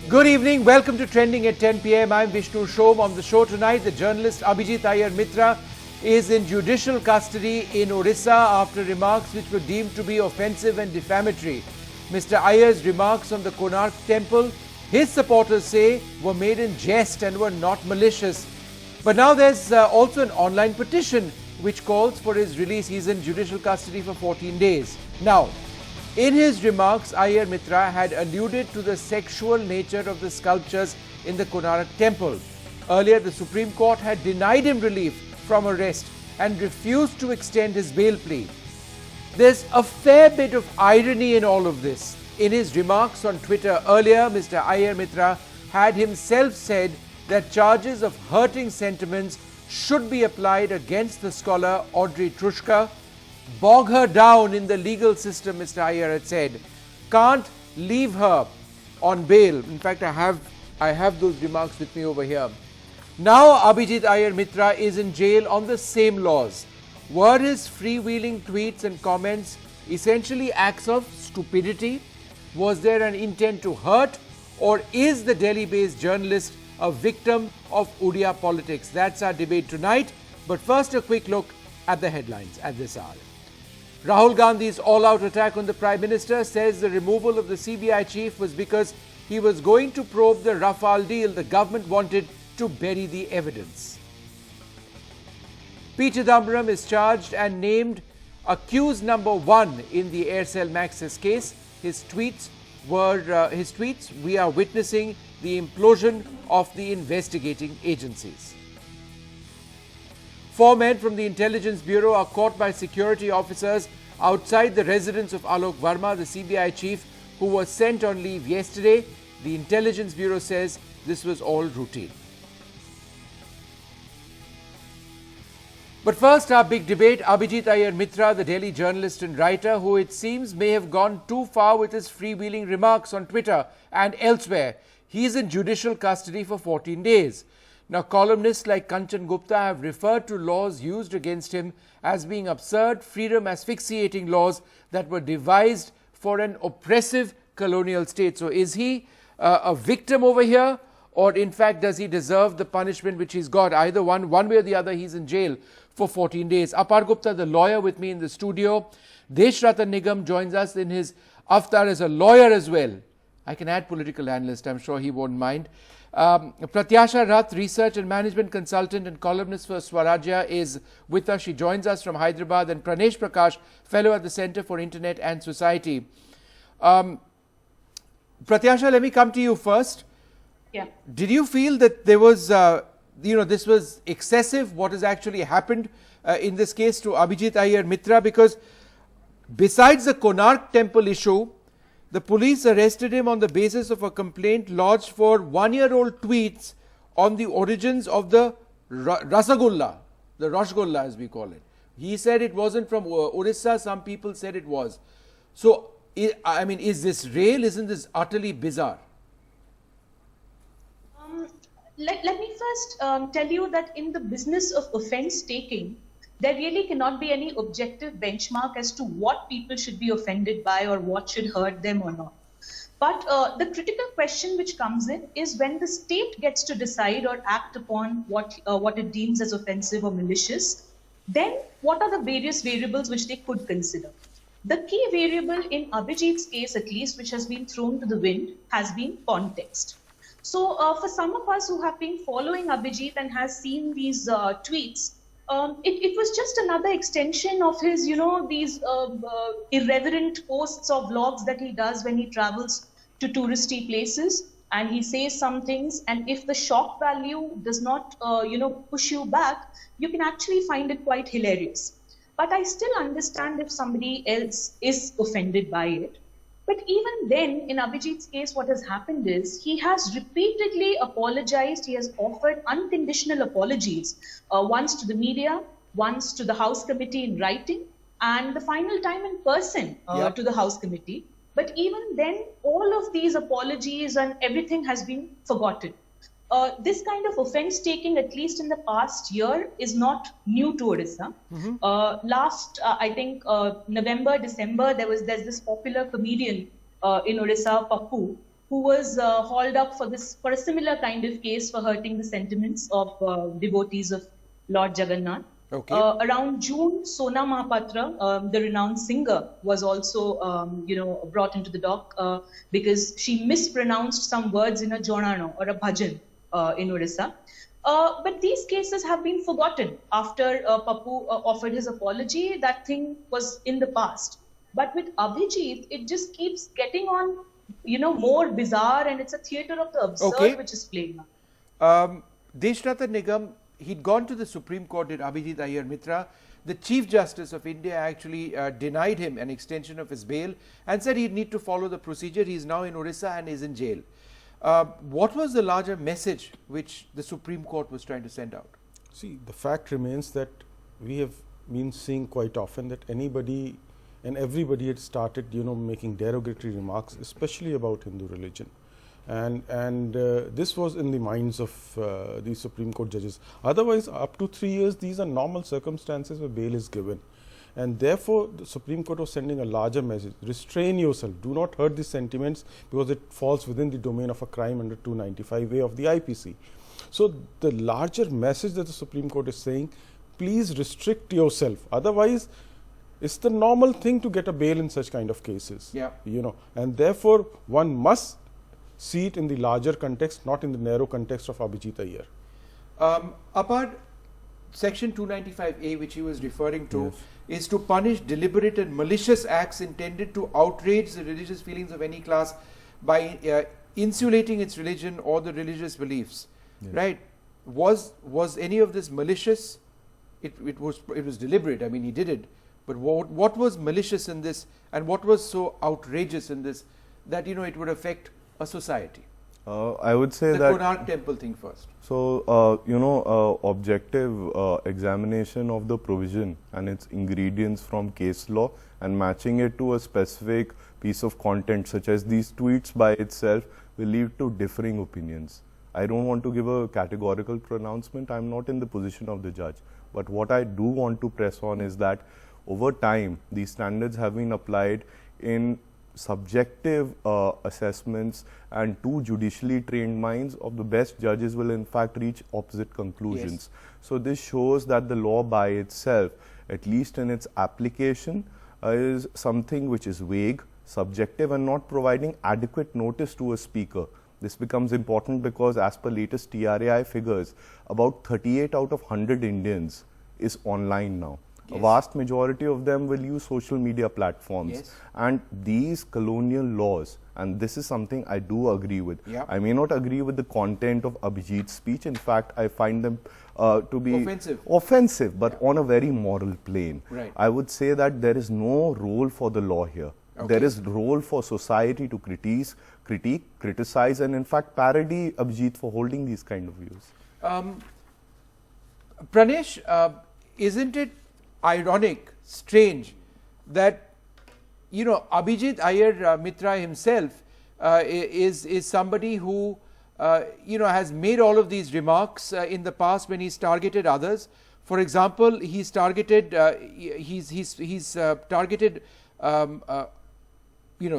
Good evening. Welcome to Trending at 10 p.m. I'm Vishnu Shom. On the show tonight, the journalist Abhijit Iyer-Mitra is in judicial custody in Orissa after remarks which were deemed to be offensive and defamatory. Mr. Iyer's remarks on the Konark temple, his supporters say, were made in jest and were not malicious. But now there's also an online petition which calls for his release. He's in judicial custody for 14 days. Now, in his remarks, Iyer-Mitra had alluded to the sexual nature of the sculptures in the Konark temple. Earlier, the Supreme Court had denied him relief from arrest and refused to extend his bail plea. There's a fair bit of irony in all of this. In his remarks on Twitter earlier, Mr. Iyer-Mitra had himself said that charges of hurting sentiments should be applied against the scholar Audrey Trushka. Bog her down in the legal system, Mr. Iyer had said. Can't leave her on bail. In fact, I have those remarks with me over here. Now Abhijit Iyer-Mitra is in jail on the same laws. Were his freewheeling tweets and comments essentially acts of stupidity? Was there an intent to hurt? Or is the Delhi-based journalist a victim of Odia politics? That's our debate tonight. But first, a quick look at the headlines at this hour. Rahul Gandhi's all-out attack on the Prime Minister says the removal of the CBI chief was because he was going to probe the Rafale deal. The government wanted to bury the evidence. P. Chidambaram is charged and named accused number 1 in the Aircel Maxis case. His tweets, we are witnessing the implosion of the investigating agencies. 4 men from the Intelligence Bureau are caught by security officers outside the residence of Alok Verma, the CBI chief, who was sent on leave yesterday. The Intelligence Bureau says this was all routine. But first, our big debate. Abhijit Iyer-Mitra, the Delhi journalist and writer, who it seems may have gone too far with his freewheeling remarks on Twitter and elsewhere. He is in judicial custody for 14 days. Now, columnists like Kanchan Gupta have referred to laws used against him as being absurd, freedom asphyxiating laws that were devised for an oppressive colonial state. So is he a victim over here, or in fact does he deserve the punishment which he's got? Either one way or the other, he's in jail for 14 days. Apar Gupta, the lawyer, with me in the studio. Desh Ratan Nigam joins us in his avatar as a lawyer as well. I can add political analyst, I'm sure he won't mind. Pratyasha Rath, research and management consultant and columnist for Swarajya, is with us. She joins us from Hyderabad. And Pranesh Prakash, fellow at the Center for Internet and Society. Pratyasha, let me come to you first. Yeah. Did you feel that there was, this was excessive, what has actually happened in this case to Abhijit Iyer-Mitra? Because besides the Konark temple issue, the police arrested him on the basis of a complaint lodged for 1-year-old tweets on the origins of the Rasagulla, the Rashgulla as we call it. He said it wasn't from Orissa, some people said it was. So, I mean, is this real? Isn't this utterly bizarre? Let me first tell you that in the business of offense taking, there really cannot be any objective benchmark as to what people should be offended by or what should hurt them or not. But the critical question which comes in is when the state gets to decide or act upon what it deems as offensive or malicious, then what are the various variables which they could consider? The key variable in Abhijit's case, at least, which has been thrown to the wind, has been context. So for some of us who have been following Abhijit and has seen these tweets, it was just another extension of his, these irreverent posts or vlogs that he does when he travels to touristy places, and he says some things, and if the shock value does not, push you back, you can actually find it quite hilarious. But I still understand if somebody else is offended by it. But even then, in Abhijit's case, what has happened is he has repeatedly apologized. He has offered unconditional apologies, once to the media, once to the House Committee in writing, and the final time in person to the House Committee. But even then, all of these apologies and everything has been forgotten. This kind of offense taking, at least in the past year, is not new to Orissa. Last, I think, November, December, there's this popular comedian in Orissa, Pappu, who was hauled up for a similar kind of case for hurting the sentiments of devotees of Lord Jagannath. Okay. Around June, Sona Mahapatra, the renowned singer, was also, brought into the dock because she mispronounced some words in a jonano or a bhajan in Orissa. But these cases have been forgotten after Papu offered his apology. That thing was in the past. But with Abhijit, it just keeps getting on, more bizarre, and it's a theatre of the absurd which is playing out. Deshratan Nigam, he'd gone to the Supreme Court, did Abhijit Iyer-Mitra. The Chief Justice of India actually denied him an extension of his bail and said he'd need to follow the procedure. He is now in Orissa and is in jail. What was the larger message which the Supreme Court was trying to send out? See, the fact remains that we have been seeing quite often that anybody and everybody had started, making derogatory remarks, especially about Hindu religion. And this was in the minds of the Supreme Court judges. Otherwise, up to 3 years, these are normal circumstances where bail is given. And therefore, the Supreme Court was sending a larger message: restrain yourself, do not hurt these sentiments, because it falls within the domain of a crime under 295A of the IPC. So the larger message that the Supreme Court is saying, please restrict yourself. Otherwise, it's the normal thing to get a bail in such kind of cases. Yeah. And therefore, one must see it in the larger context, not in the narrow context of Abhijit Iyer. Apart, Section 295A, which he was referring to, is to punish deliberate and malicious acts intended to outrage the religious feelings of any class by insulating its religion or the religious beliefs. Yes. Right? Was any of this malicious? It was deliberate. I mean, he did it. But what was malicious in this, and what was so outrageous in this that it would affect a society? I would say the that Konark temple thing first. So objective examination of the provision and its ingredients from case law and matching it to a specific piece of content, such as these tweets by itself, will lead to differing opinions. I don't want to give a categorical pronouncement. I'm not in the position of the judge. But what I do want to press on is that over time, these standards have been applied in subjective assessments, and two judicially trained minds of the best judges will in fact reach opposite conclusions. Yes. So this shows that the law by itself, at least in its application, is something which is vague, subjective, and not providing adequate notice to a speaker. This becomes important because as per latest TRAI figures, about 38 out of 100 Indians is online now. Yes. A vast majority of them will use social media platforms. Yes. And these colonial laws, and this is something I do agree with. Yep. I may not agree with the content of Abhijit's speech. In fact, I find them to be offensive, but on a very moral plane. Right. I would say that there is no role for the law here. Okay. There is role for society to critique, criticize, and in fact parody Abhijit for holding these kind of views. Pranesh, isn't it ironic, strange that Abhijit Iyer-Mitra himself is somebody who has made all of these remarks in the past when he's targeted others. For example, he's targeted targeted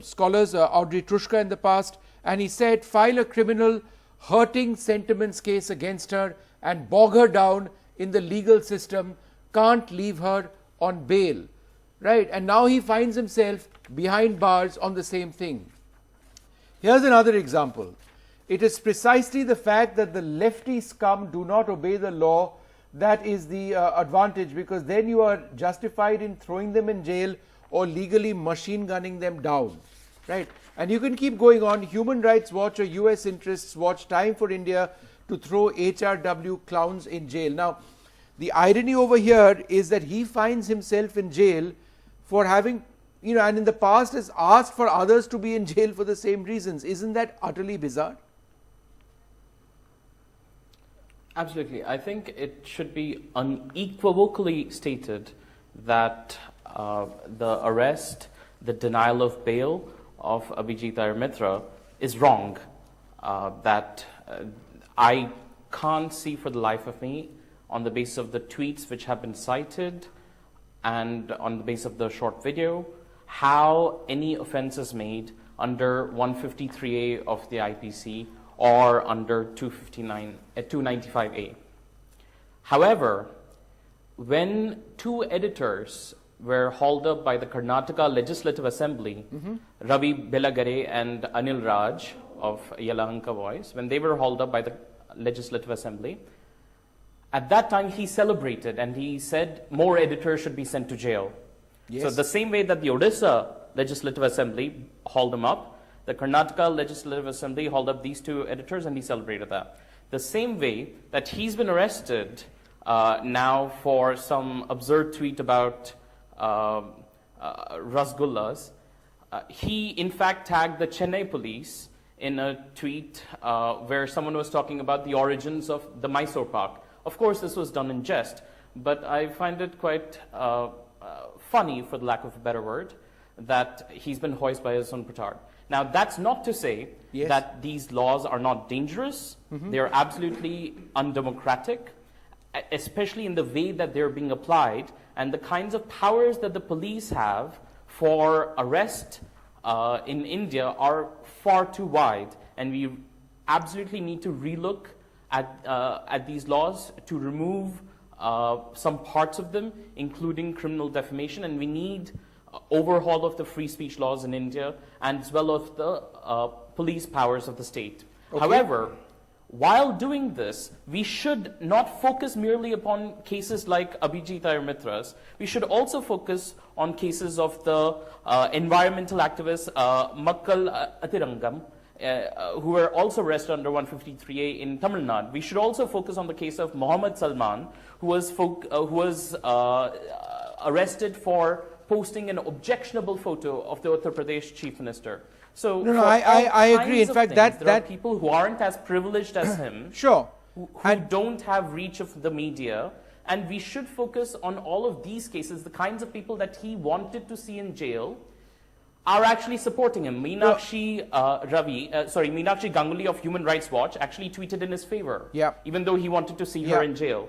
scholars Audrey Trushka in the past, and he said file a criminal hurting sentiments case against her and bog her down in the legal system, can't leave her on bail, right? And now he finds himself behind bars on the same thing. Here's another example. It is precisely the fact that the lefty scum do not obey the law that is the advantage, because then you are justified in throwing them in jail or legally machine gunning them down, right? And you can keep going on. Human Rights Watch or US Interests Watch, Time for India to throw HRW clowns in jail. Now, the irony over here is that he finds himself in jail for having, and in the past has asked for others to be in jail for the same reasons. Isn't that utterly bizarre? Absolutely. I think it should be unequivocally stated that the arrest, the denial of bail of Abhijit Iyer-Mitra is wrong. That I can't see for the life of me, on the basis of the tweets which have been cited and on the basis of the short video, how any offense is made under 153A of the IPC or under 295A. However, when two editors were hauled up by the Karnataka Legislative Assembly, Ravi Belagare and Anil Raj of Yelahanka Voice, when they were hauled up by the Legislative Assembly, at that time he celebrated and he said more editors should be sent to jail. Yes. So the same way that the Odisha Legislative Assembly hauled them up, the Karnataka Legislative Assembly hauled up these two editors and he celebrated that. The same way that he's been arrested now for some absurd tweet about Rasgullas. He in fact tagged the Chennai police in a tweet where someone was talking about the origins of the Mysore Pak. Of course, this was done in jest, but I find it quite funny, for the lack of a better word, that he's been hoisted by his own petard. Now, that's not to say Yes. that these laws are not dangerous. They are absolutely undemocratic, especially in the way that they're being applied, and the kinds of powers that the police have for arrest in India are far too wide, and we absolutely need to relook at these laws to remove some parts of them, including criminal defamation, and we need overhaul of the free speech laws in India and as well of the police powers of the state. Okay. However, while doing this, we should not focus merely upon cases like Abhijit Iyer-Mitra's. We should also focus on cases of the environmental activist Makkal Athirangam, who were also arrested under 153A in Tamil Nadu. We should also focus on the case of Mohammed Salman, who was arrested for posting an objectionable photo of the Uttar Pradesh Chief Minister. So, No, for I all agree. In kinds of fact, things, there are that people who aren't as privileged as him, sure. who And- don't have reach of the media, and we should focus on all of these cases. The kinds of people that he wanted to see in jail are actually supporting him. Meenakshi Ganguly of Human Rights Watch actually tweeted in his favor, Yeah. even though he wanted to see Yeah. her in jail.